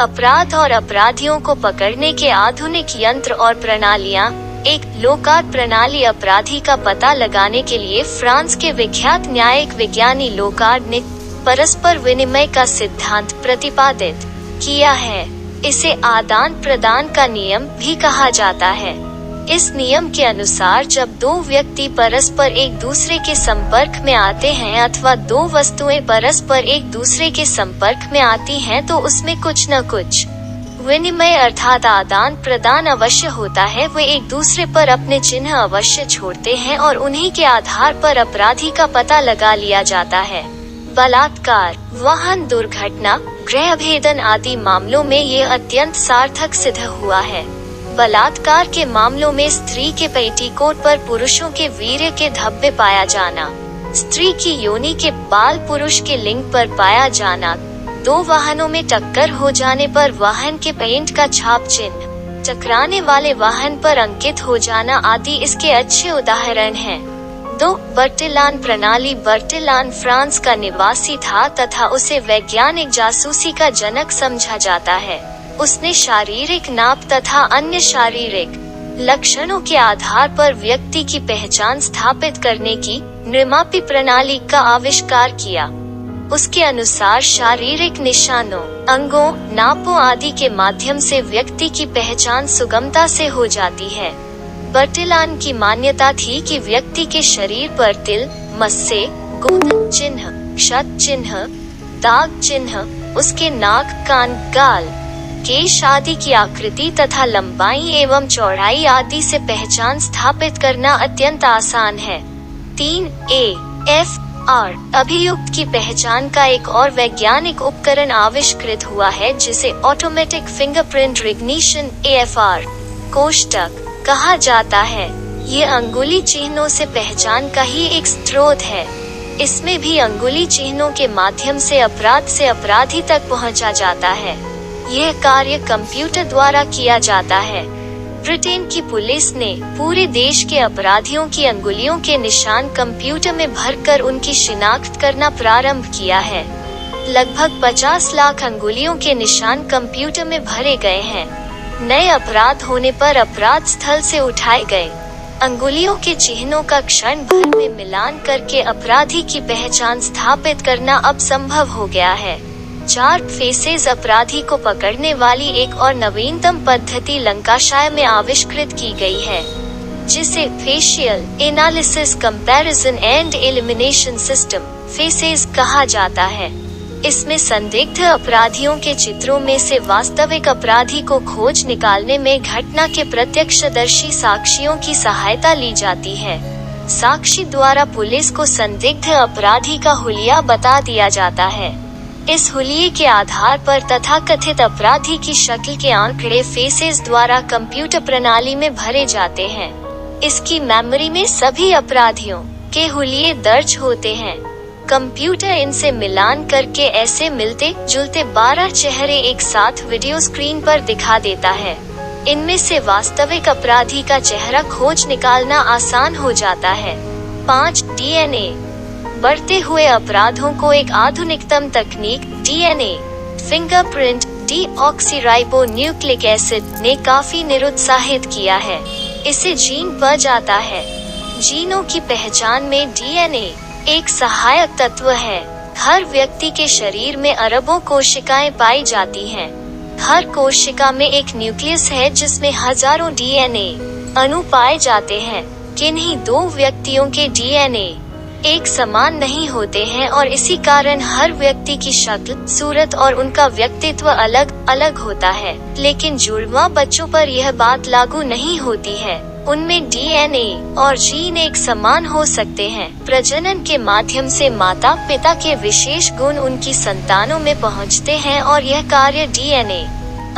अपराध और अपराधियों को पकड़ने के आधुनिक यंत्र और प्रणालियाँ। एक लोकार्ट प्रणाली अपराधी का पता लगाने के लिए फ्रांस के विख्यात न्यायिक विज्ञानी लोकार्ट ने परस्पर विनिमय का सिद्धांत प्रतिपादित किया है। इसे आदान प्रदान का नियम भी कहा जाता है। इस नियम के अनुसार जब दो व्यक्ति परस्पर एक दूसरे के संपर्क में आते हैं अथवा दो वस्तुएं परस्पर एक दूसरे के संपर्क में आती हैं तो उसमें कुछ न कुछ विनिमय अर्थात आदान प्रदान अवश्य होता है। वे एक दूसरे पर अपने चिन्ह अवश्य छोड़ते हैं और उन्हीं के आधार पर अपराधी का पता लगा लिया जाता है। बलात्कार, वाहन दुर्घटना, गृह भेदन आदि मामलों में ये अत्यंत सार्थक सिद्ध हुआ है। बलात्कार के मामलों में स्त्री के पेटीकोट पर पुरुषों के वीर्य के धब्बे पाया जाना, स्त्री की योनि के बाल पुरुष के लिंग पर पाया जाना, दो वाहनों में टक्कर हो जाने पर वाहन के पेंट का छाप चिन्ह टकराने वाले वाहन पर अंकित हो जाना आदि इसके अच्छे उदाहरण हैं। 2. बर्टिलान प्रणाली। बर्टिलान फ्रांस का निवासी था तथा उसे वैज्ञानिक जासूसी का जनक समझा जाता है। उसने शारीरिक नाप तथा अन्य शारीरिक लक्षणों के आधार पर व्यक्ति की पहचान स्थापित करने की निर्मापी प्रणाली का आविष्कार किया। उसके अनुसार शारीरिक निशानों, अंगों, नापों आदि के माध्यम से व्यक्ति की पहचान सुगमता से हो जाती है। बर्टिलान की मान्यता थी कि व्यक्ति के शरीर पर तिल, मस्से, गोंद चिन्ह, क्षत चिन्ह, दाग चिन्ह, उसके नाक, कान, गाल, केश आदि की आकृति तथा लंबाई एवं चौड़ाई आदि से पहचान स्थापित करना अत्यंत आसान है। 3. AFR अभियुक्त की पहचान का एक और वैज्ञानिक उपकरण आविष्कृत हुआ है जिसे ऑटोमेटिक फिंगरप्रिंट रिकग्निशन AFR कोष्ठक कहा जाता है। ये अंगुली चिन्हों से पहचान का ही एक स्रोत है। इसमें भी अंगुली चिन्हों के माध्यम से अपराध से अपराधी तक पहुंचा जाता है। यह कार्य कंप्यूटर द्वारा किया जाता है। ब्रिटेन की पुलिस ने पूरे देश के अपराधियों की अंगुलियों के निशान कंप्यूटर में भरकर उनकी शिनाख्त करना प्रारंभ किया है। लगभग 50 लाख अंगुलियों के निशान कंप्यूटर में भरे गए हैं। नए अपराध होने पर अपराध स्थल से उठाए गए अंगुलियों के चिन्हों का क्षण भर में मिलान करके अपराधी की पहचान स्थापित करना अब संभव हो गया है। 4 फेसेस अपराधी को पकड़ने वाली एक और नवीनतम पद्धति लंकाशायर में आविष्कृत की गई है, जिसे facial analysis comparison and elimination system faces कहा जाता है। इसमें संदिग्ध अपराधियों के चित्रों में से वास्तविक अपराधी को खोज निकालने में घटना के प्रत्यक्षदर्शी साक्षियों की सहायता ली जाती है। साक्षी द्वारा पुलिस को संदिग्ध अपराधी का हुलिया बता दिया जाता है। इस हुलिये के आधार पर तथाकथित अपराधी की शक्ल के आंकड़े फेसेस द्वारा कंप्यूटर प्रणाली में भरे जाते हैं। इसकी मेमोरी में सभी अपराधियों के हुलिये दर्ज होते हैं। कंप्यूटर इनसे मिलान करके ऐसे मिलते जुलते 12 चेहरे एक साथ वीडियो स्क्रीन पर दिखा देता है। इनमें से वास्तविक अपराधी का चेहरा खोज निकालना आसान हो जाता है। 5. DNA बढ़ते हुए अपराधों को एक आधुनिकतम तकनीक DNA fingerprint deoxyribo nucleic acid ने काफी निरुत्साहित किया है। इसे जीन पर जाता है। जीनों की पहचान में DNA एक सहायक तत्व है। हर व्यक्ति के शरीर में अरबों कोशिकाएं पाई जाती हैं। हर कोशिका में एक न्यूक्लियस है जिसमें हजारों DNA अणु पाए जाते हैं। किन्हीं 2 व्यक्तियों के DNA एक समान नहीं होते हैं और इसी कारण हर व्यक्ति की शक्ल, सूरत और उनका व्यक्तित्व अलग अलग होता है। लेकिन जुड़वा बच्चों पर यह बात लागू नहीं होती है। उनमें DNA और जीन एक समान हो सकते हैं। प्रजनन के माध्यम से माता पिता के विशेष गुण उनकी संतानों में पहुंचते हैं और यह कार्य DNA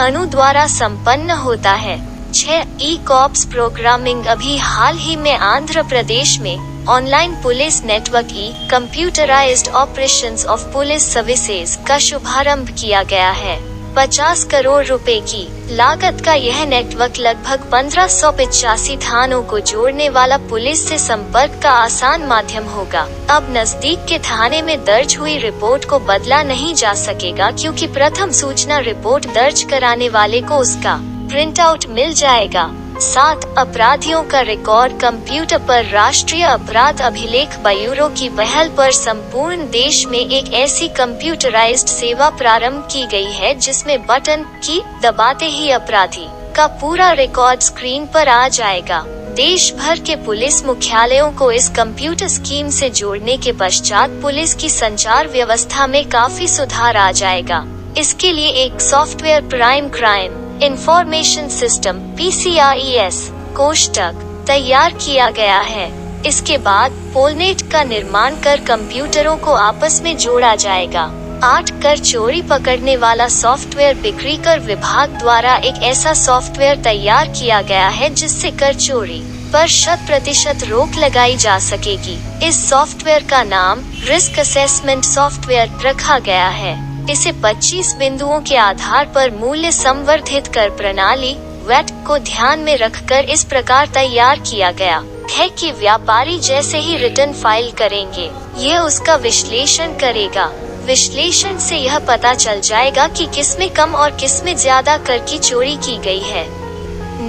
अणु द्वारा संपन्न होता है। 6. E-कॉप्स प्रोग्रामिंग। अभी हाल ही में आंध्र प्रदेश में online police network computerised operations of police services का शुभारंभ किया गया है। 50 करोड़ रुपए की लागत का यह नेटवर्क लगभग 1585 थानों को जोड़ने वाला पुलिस से संपर्क का आसान माध्यम होगा। अब नजदीक के थाने में दर्ज हुई रिपोर्ट को बदला नहीं जा सकेगा, क्योंकि प्रथम सूचना रिपोर्ट दर्ज कराने वाले को उसका प्रिंट आउट मिल जाएगा। 7 अपराधियों का रिकॉर्ड कंप्यूटर पर राष्ट्रीय अपराध अभिलेख ब्यूरो की पहल पर संपूर्ण देश में एक ऐसी कंप्यूटराइज्ड सेवा प्रारंभ की गई है जिसमें बटन की दबाते ही अपराधी का पूरा रिकॉर्ड स्क्रीन पर आ जाएगा। देश भर के पुलिस मुख्यालयों को इस कंप्यूटर स्कीम से जोड़ने के पश्चात पुलिस की संचार व्यवस्था में काफी सुधार आ जाएगा। इसके लिए एक software prime crime information system PCRES कोष्ठक तैयार किया गया है। इसके बाद पोलनेट का निर्माण कर कंप्यूटरों को आपस में जोड़ा जाएगा। 8 कर चोरी पकड़ने वाला सॉफ्टवेयर बिक्री कर विभाग द्वारा एक ऐसा सॉफ्टवेयर तैयार किया गया है जिससे कर चोरी पर 100% रोक लगाई जा सकेगी। इस सॉफ्टवेयर का नाम रिस्क असेसमेंट सॉफ्टवेयर रखा गया है। इसे 25 बिंदुओं के आधार पर मूल्य संवर्धित कर प्रणाली वैट को ध्यान में रखकर इस प्रकार तैयार किया गया है कि व्यापारी जैसे ही रिटर्न फाइल करेंगे, यह उसका विश्लेषण करेगा। विश्लेषण से यह पता चल जाएगा कि किसमें कम और किसमें ज्यादा कर की चोरी की गई है।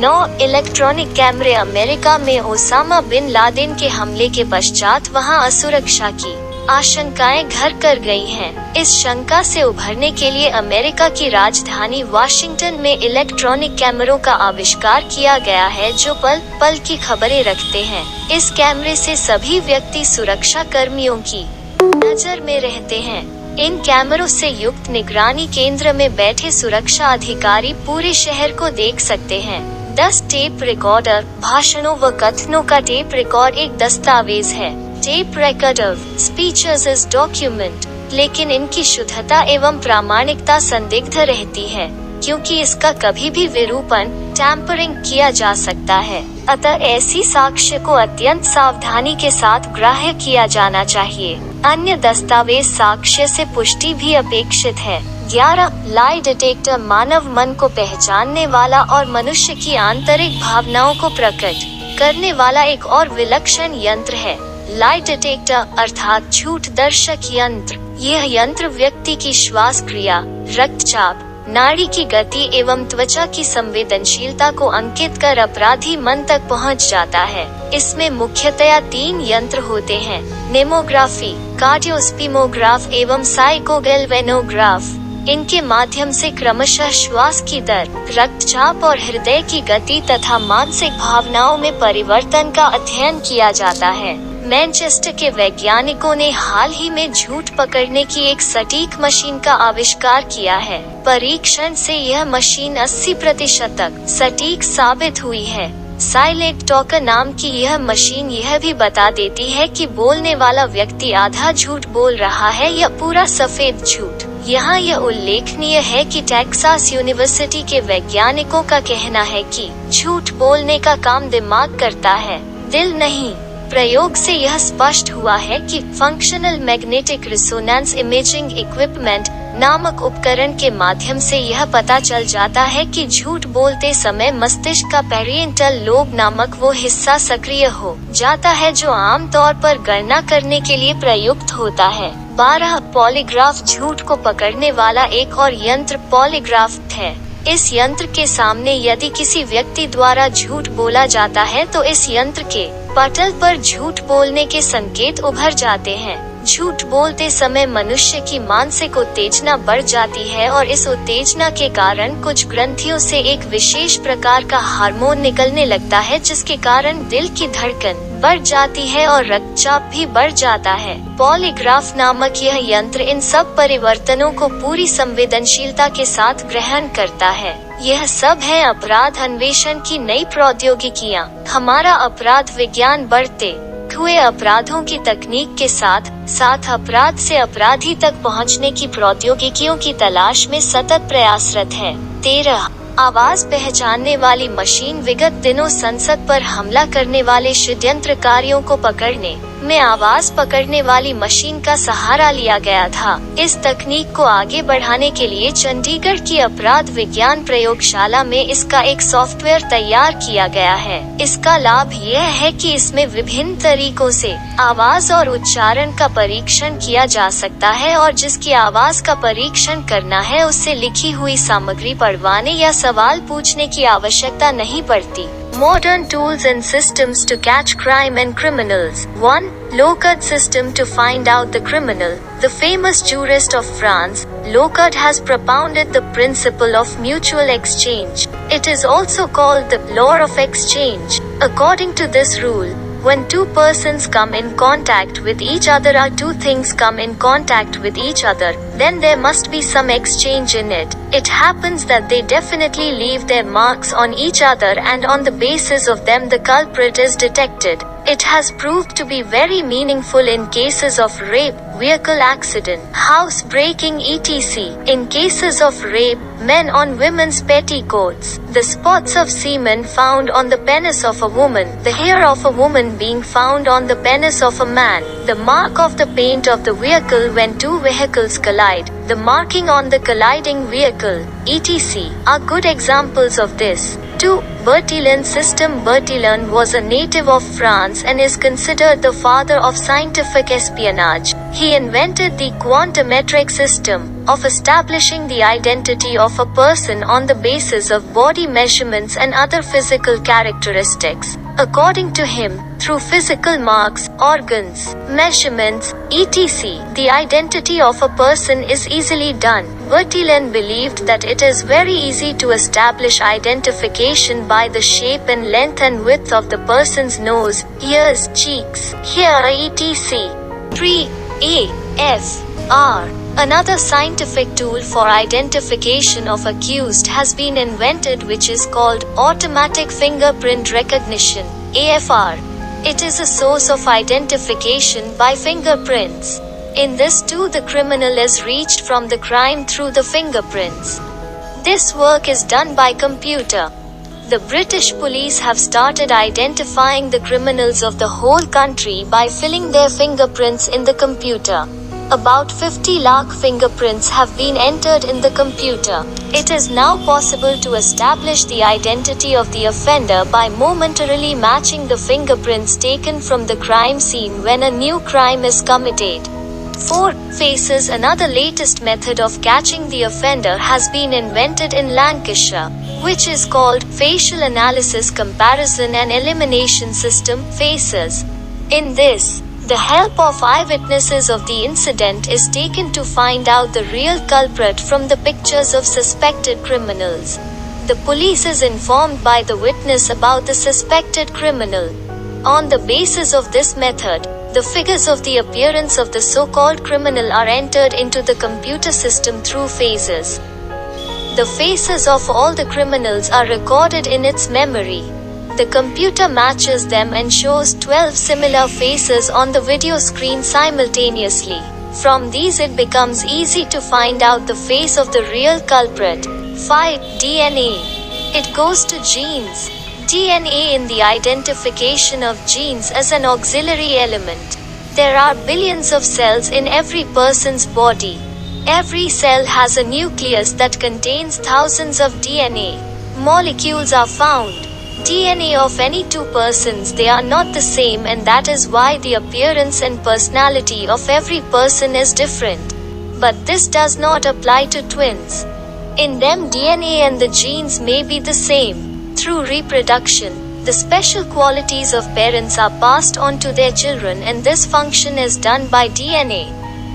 9 इलेक्ट्रॉनिक कैमरे अमेरिका में ओसामा बिन लादेन के हमले के पश्चात वहां असुरक्षा की आशंकाएं घर कर गई हैं। इस शंका से उभरने के लिए अमेरिका की राजधानी वाशिंगटन में इलेक्ट्रॉनिक कैमरों का आविष्कार किया गया है जो पल पल की खबरें रखते हैं। इस कैमरे से सभी व्यक्ति सुरक्षा कर्मियों की नजर में रहते हैं। इन कैमरों से युक्त निगरानी केंद्र में बैठे सुरक्षा अधिकारी पूरे शहर को देख सकते हैं। 10 टेप रिकॉर्डर भाषणों व कथनों का टेप रिकॉर्ड एक दस्तावेज है। Tape recorder speeches is document, लेकिन इनकी शुद्धता एवं प्रामाणिकता संदिग्ध रहती है, क्योंकि इसका कभी भी विरूपण टैम्परिंग किया जा सकता है। अतः ऐसी साक्ष्य को अत्यंत सावधानी के साथ ग्राह्य किया जाना चाहिए। अन्य दस्तावेज साक्ष्य से पुष्टि भी अपेक्षित है। 11 लाई डिटेक्टर मानव मन को पहचानने वाला और मनुष्य की आंतरिक भावनाओं को प्रकट करने वाला एक और विलक्षण यंत्र है। लाई डिटेक्टर अर्थात झूठ दर्शक यंत्र। यह यंत्र व्यक्ति की श्वास क्रिया, रक्तचाप, नाड़ी की गति एवं त्वचा की संवेदनशीलता को अंकित कर अपराधी मन तक पहुंच जाता है। इसमें मुख्यतया 3 यंत्र होते हैं: नेमोग्राफी, कार्डियोस्पिमोग्राफ एवं साइकोगैल्वेनोग्राफ। इनके माध्यम से क्रमशः श्वास की दर, रक्तचाप और हृदय की गति तथा मानसिक भावनाओं में परिवर्तन का अध्ययन किया जाता है। मैनचेस्टर के वैज्ञानिकों ने हाल ही में झूठ पकड़ने की एक सटीक मशीन का आविष्कार किया है। परीक्षण से यह मशीन 80% तक सटीक साबित हुई है। साइलेंट टॉकर नाम की यह मशीन यह भी बता देती है कि बोलने वाला व्यक्ति आधा झूठ बोल रहा है या पूरा सफेद झूठ। यहाँ यह उल्लेखनीय है कि टेक्सास यूनिवर्सिटी के वैज्ञानिकों का कहना है कि झूठ बोलने का काम दिमाग करता है, दिल नहीं। प्रयोग से यह स्पष्ट हुआ है कि फंक्शनल मैग्नेटिक रिसोनेंस इमेजिंग इक्विपमेंट नामक उपकरण के माध्यम से यह पता चल जाता है कि झूठ बोलते समय मस्तिष्क का पेरिएंटल लोब नामक वो हिस्सा सक्रिय हो जाता है जो आमतौर पर गणना करने के लिए प्रयुक्त होता है। 12 पॉलीग्राफ झूठ को पकड़ने वाला एक और यंत्र पॉलीग्राफ है। इस यंत्र के सामने यदि किसी व्यक्ति द्वारा झूठ बोला जाता है तो इस यंत्र के पटल पर झूठ बोलने के संकेत उभर जाते हैं। झूठ बोलते समय मनुष्य की मानसिक उत्तेजना बढ़ जाती है और इस उत्तेजना के कारण कुछ ग्रंथियों से एक विशेष प्रकार का हार्मोन निकलने लगता है, जिसके कारण दिल की धड़कन बढ़ जाती है और रक्तचाप भी बढ़ जाता है। पॉलीग्राफ नामक यह यंत्र इन सब परिवर्तनों को पूरी संवेदनशीलता के साथ ग्रहण करता है। यह सब है अपराध अन्वेषण की नई प्रौद्योगिकियाँ। हमारा अपराध विज्ञान बढ़ते हुए अपराधों की तकनीक के साथ साथ अपराध से अपराधी तक पहुंचने की प्रौद्योगिकियों की तलाश में सतत प्रयासरत है। 13 आवाज पहचानने वाली मशीन विगत दिनों संसद पर हमला करने वाले षड्यंत्रकारियों को पकड़ने में आवाज पकड़ने वाली मशीन का सहारा लिया गया था। इस तकनीक को आगे बढ़ाने के लिए चंडीगढ़ की अपराध विज्ञान प्रयोगशाला में इसका एक सॉफ्टवेयर तैयार किया गया है। इसका लाभ यह है कि इसमें विभिन्न तरीकों से आवाज और उच्चारण का परीक्षण किया जा सकता है और जिसकी आवाज का परीक्षण करना है उससे लिखी हुई सामग्री पढ़वाने या सवाल पूछने की आवश्यकता नहीं पड़ती। Modern tools and systems to catch crime and criminals. 1. Locard system to find out the criminal. The famous jurist of France, Locard has propounded the principle of mutual exchange. It is also called the law of exchange. According to this rule, when two persons come in contact with each other or two things come in contact with each other, then there must be some exchange in it. It happens that they definitely leave their marks on each other and on the basis of them the culprit is detected. It has proved to be very meaningful in cases of rape, vehicle accident, house breaking etc. In cases of rape, men on women's petticoats, the spots of semen found on the penis of a woman, the hair of a woman being found on the penis of a man, the mark of the paint of the vehicle when two vehicles collide, the marking on the colliding vehicle, etc. are good examples of this. 2. Bertillon system. Bertillon was a native of France and is considered the father of scientific espionage. He invented the quantometric system of establishing the identity of a person on the basis of body measurements and other physical characteristics. According to him, through physical marks, organs, measurements, etc., the identity of a person is easily done. Bertillon believed that it is very easy to establish identification by the shape and length and width of the person's nose, ears, cheeks, hair, etc. 3. AFR. Another scientific tool for identification of accused has been invented, which is called automatic fingerprint recognition, AFR. It is a source of identification by fingerprints. In this too, the criminal is reached from the crime through the fingerprints. This work is done by computer. The British police have started identifying the criminals of the whole country by filling their fingerprints in the computer. About 50 lakh fingerprints have been entered in the computer. It is now possible to establish the identity of the offender by momentarily matching the fingerprints taken from the crime scene when a new crime is committed. 4. Faces. Another latest method of catching the offender has been invented in Lancashire, which is called Facial Analysis Comparison and Elimination System, FACES. In this, the help of eyewitnesses of the incident is taken to find out the real culprit from the pictures of suspected criminals. The police is informed by the witness about the suspected criminal. On the basis of this method, the figures of the appearance of the so-called criminal are entered into the computer system through phases. The faces of all the criminals are recorded in its memory. The computer matches them and shows 12 similar faces on the video screen simultaneously. From these it becomes easy to find out the face of the real culprit. 5. DNA. It goes to genes. DNA in the identification of genes as an auxiliary element. There are billions of cells in every person's body. Every cell has a nucleus that contains thousands of DNA molecules are found. DNA of any two persons, they are not the same, and that is why the appearance and personality of every person is different. But this does not apply to twins. In them DNA and the genes may be the same. Through reproduction, the special qualities of parents are passed on to their children, and this function is done by DNA,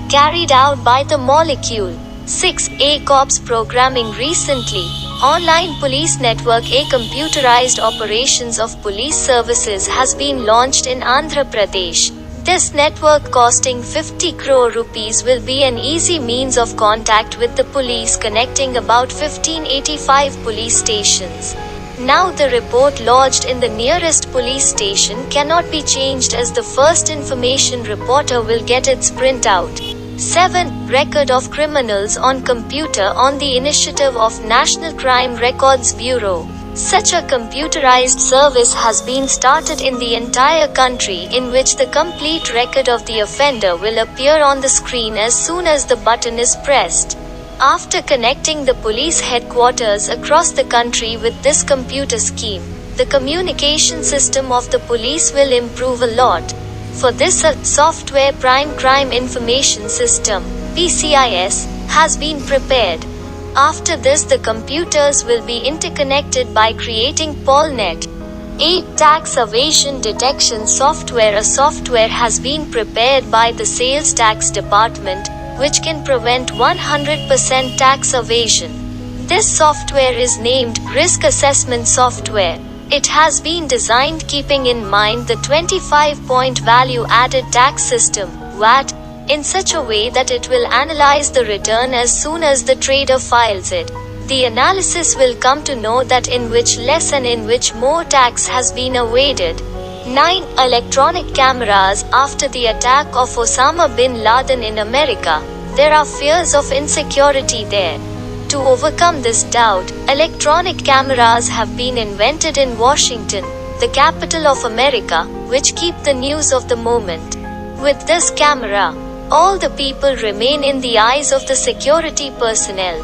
carried out by the molecule. 6. ACOPS programming. Recently, Online Police Network, a computerized operations of police services, has been launched in Andhra Pradesh. This network, costing 50 crore rupees, will be an easy means of contact with the police, connecting about 1585 police stations. Now the report lodged in the nearest police station cannot be changed, as the first information reporter will get its printout. 7. Record of criminals on computer. On the initiative of National Crime Records Bureau, Such a computerized service has been started in the entire country, in which the complete record of the offender will appear on the screen as soon as the button is pressed. After connecting the police headquarters across the country with this computer scheme, the communication system of the police will improve a lot. For this, a software Prime Crime Information System (PCIS) has been prepared. After this, the computers will be interconnected by creating POLNet. 8. Tax evasion detection software. A software has been prepared by the Sales Tax Department, which can prevent 100% tax evasion. This software is named Risk Assessment Software. It has been designed keeping in mind the 25-point Value Added Tax System (VAT) in such a way that it will analyze the return as soon as the trader files it. The analysis will come to know that in which less and in which more tax has been evaded. 9. Electronic cameras. After the attack of Osama bin Laden in America, there are fears of insecurity there. To overcome this doubt, electronic cameras have been invented in Washington, the capital of America, which keep the news of the moment. With this camera, all the people remain in the eyes of the security personnel.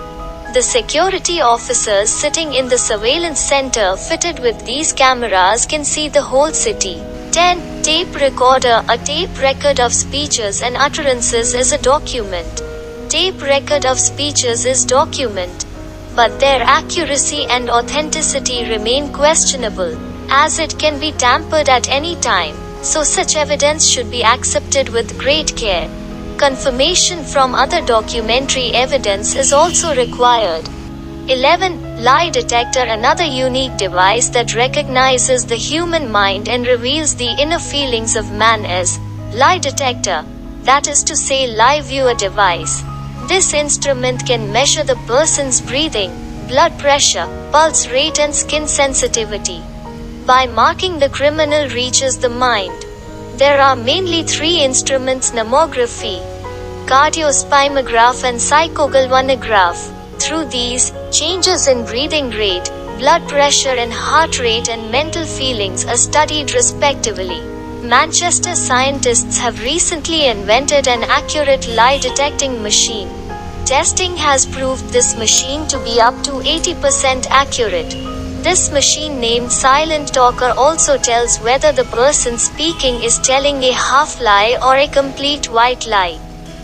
The security officers sitting in the surveillance center fitted with these cameras can see the whole city. 10. Tape recorder. A tape record of speeches and utterances is a document. Tape record of speeches is document, but their accuracy and authenticity remain questionable, as it can be tampered at any time, so such evidence should be accepted with great care. Confirmation from other documentary evidence is also required. 11. Lie detector. Another unique device that recognizes the human mind and reveals the inner feelings of man is lie detector, that is to say, lie viewer device. This instrument can measure the person's breathing, blood pressure, pulse rate and skin sensitivity. By marking the criminal reaches the mind. There are mainly 3 instruments: mammography, cardiospimograph and psychogalvanograph. Through these, changes in breathing rate, blood pressure and heart rate and mental feelings are studied respectively. Manchester scientists have recently invented an accurate lie detecting machine. Testing has proved this machine to be up to 80% accurate. This machine, named Silent Talker, also tells whether the person speaking is telling a half lie or a complete white lie.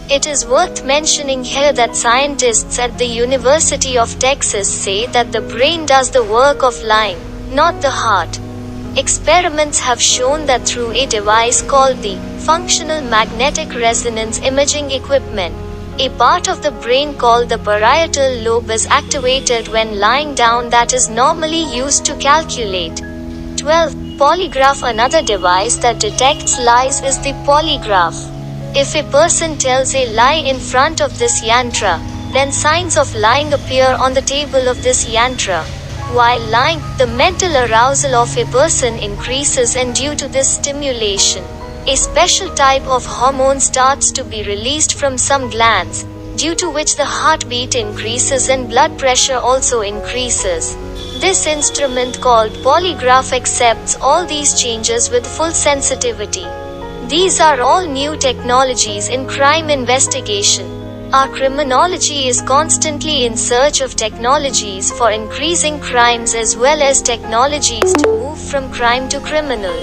It is worth mentioning here that scientists at the University of Texas say that the brain does the work of lying, not the heart. Experiments have shown that through a device called the Functional Magnetic Resonance Imaging Equipment, a part of the brain called the parietal lobe is activated when lying down that is normally used to calculate. 12. Polygraph. Another device that detects lies is the polygraph. If a person tells a lie in front of this yantra, then signs of lying appear on the table of this yantra. While lying, the mental arousal of a person increases, and due to this stimulation, a special type of hormone starts to be released from some glands, due to which the heartbeat increases and blood pressure also increases. This instrument called polygraph accepts all these changes with full sensitivity. These are all new technologies in crime investigation. Our criminology is constantly in search of technologies for increasing crimes as well as technologies to move from crime to criminal.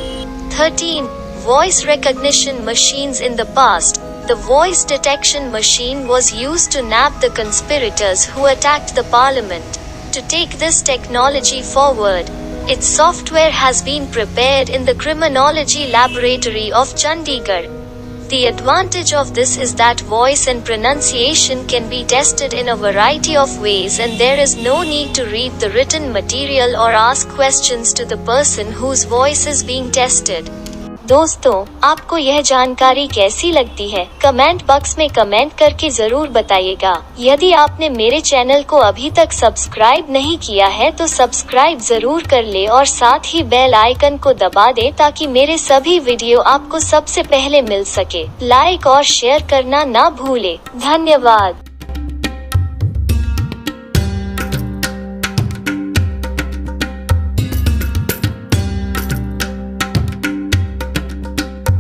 13. Voice recognition machines. In the past, the voice detection machine was used to nab the conspirators who attacked the parliament. To take this technology forward, its software has been prepared in the Criminology Laboratory of Chandigarh. The advantage of this is that voice and pronunciation can be tested in a variety of ways, and there is no need to read the written material or ask questions to the person whose voice is being tested. दोस्तों, आपको यह जानकारी कैसी लगती है? Comment box में comment करके जरूर बताइएगा। यदि आपने मेरे चैनल को अभी तक सब्सक्राइब नहीं किया है तो सब्सक्राइब जरूर कर ले और साथ ही बेल आइकन को दबा दे ताकि मेरे सभी वीडियो आपको सबसे पहले मिल सके। लाइक और शेयर करना ना भूले। धन्यवाद।